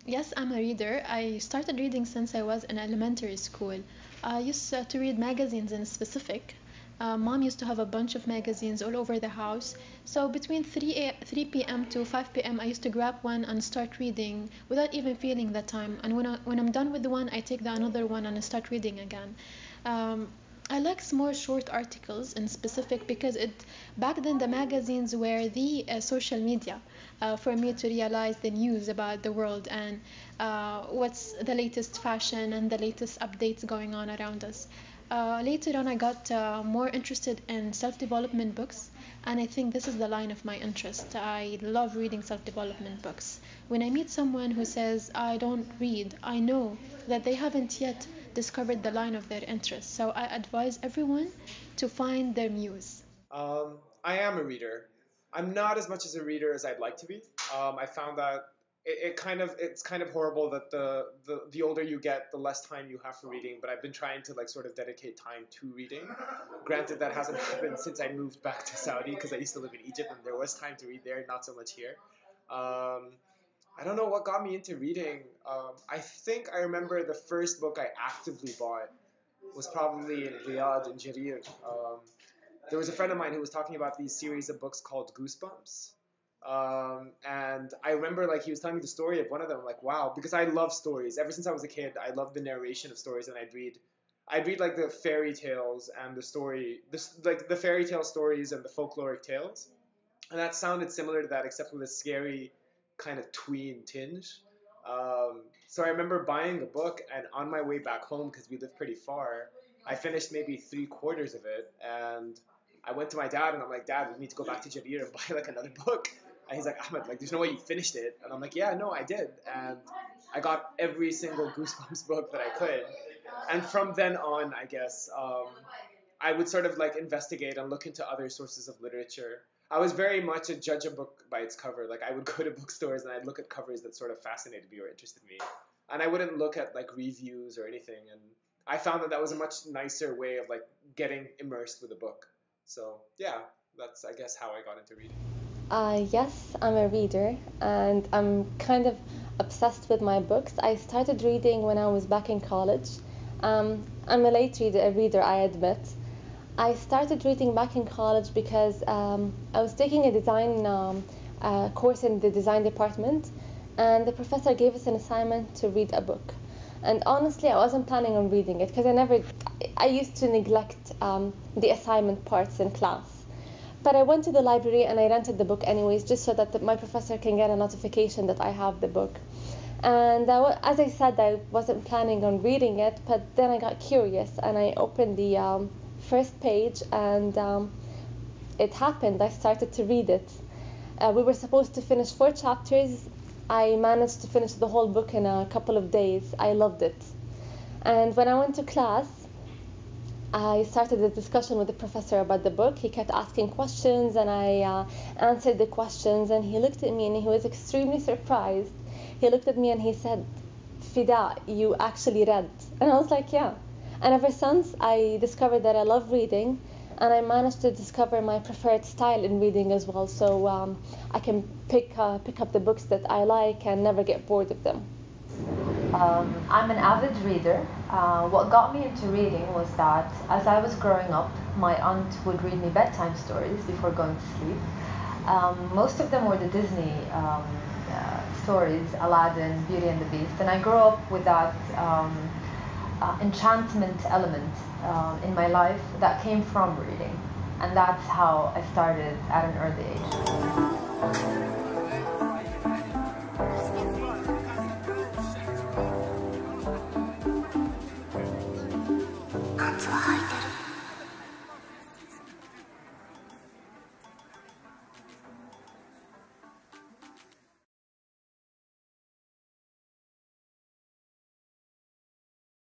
Yes, I'm a reader. I started reading since I was in elementary school. I used to read magazines in specific. Mom used to have a bunch of magazines all over the house. So between 3 p.m. to 5 p.m., I used to grab one and start reading without even feeling the time. And when I'm done with the one, I take the another one and I start reading again. Um, I like more short articles in specific because back then the magazines were the social media for me to realize the news about the world and what's the latest fashion and the latest updates going on around us. Later on, I got more interested in self-development books, and I think this is the line of my interest. I love reading self-development books. When I meet someone who says, I don't read, I know that they haven't yet discovered the line of their interest. So I advise everyone to find their muse. I am a reader. I'm not as much as a reader as I'd like to be. I found that it's kind of horrible that the older you get, the less time you have for reading. But I've been trying to like sort of dedicate time to reading. Granted, that hasn't happened since I moved back to Saudi because I used to live in Egypt and there was time to read there, not so much here. Um, I don't know what got me into reading. I think I remember the first book I actively bought was probably in Riyadh in Jarir. There was a friend of mine who was talking about these series of books called Goosebumps. And I remember like he was telling me the story of one of them. I'm like, wow, because I love stories. Ever since I was a kid, I loved the narration of stories, and I'd read like the fairy tales and the story, like the fairy tale stories and the folkloric tales. And that sounded similar to that, except with a scary kind of tween tinge. So I remember buying a book, and on my way back home, because we live pretty far, I finished maybe three-quarters of it, and I went to my dad, and I'm like, Dad, we need to go back to Jadir and buy like another book. And he's like, Ahmed, like, there's no way you finished it. And I'm like, yeah, no, I did. And I got every single Goosebumps book that I could. And from then on, I guess, I would sort of like investigate and look into other sources of literature. I was very much a judge a book by its cover. Like I would go to bookstores and I'd look at covers that sort of fascinated me or interested me, and I wouldn't look at like reviews or anything. And I found that that was a much nicer way of like getting immersed with a book. So yeah, that's I guess how I got into reading. Yes, I'm a reader and I'm kind of obsessed with my books. I started reading when I was back in college. I'm a late reader, I admit. I started reading back in college because I was taking a design course in the design department, and the professor gave us an assignment to read a book. And honestly, I wasn't planning on reading it because I used to neglect the assignment parts in class. But I went to the library and I rented the book anyways, just so that my professor can get a notification that I have the book. And as I said, I wasn't planning on reading it, but then I got curious and I opened the first page, and it happened. I started to read it. We were supposed to finish 4 chapters. I managed to finish the whole book in a couple of days. I loved it. And when I went to class, I started a discussion with the professor about the book. He kept asking questions, and I answered the questions. And he looked at me, and he was extremely surprised. He looked at me and he said, Fida, you actually read. And I was like, yeah. And ever since, I discovered that I love reading, and I managed to discover my preferred style in reading as well. So I can pick up the books that I like and never get bored of them. I'm an avid reader. What got me into reading was that as I was growing up, my aunt would read me bedtime stories before going to sleep. Most of them were the Disney stories, Aladdin, Beauty and the Beast, and I grew up with that enchantment element in my life that came from reading, and that's how I started at an early age.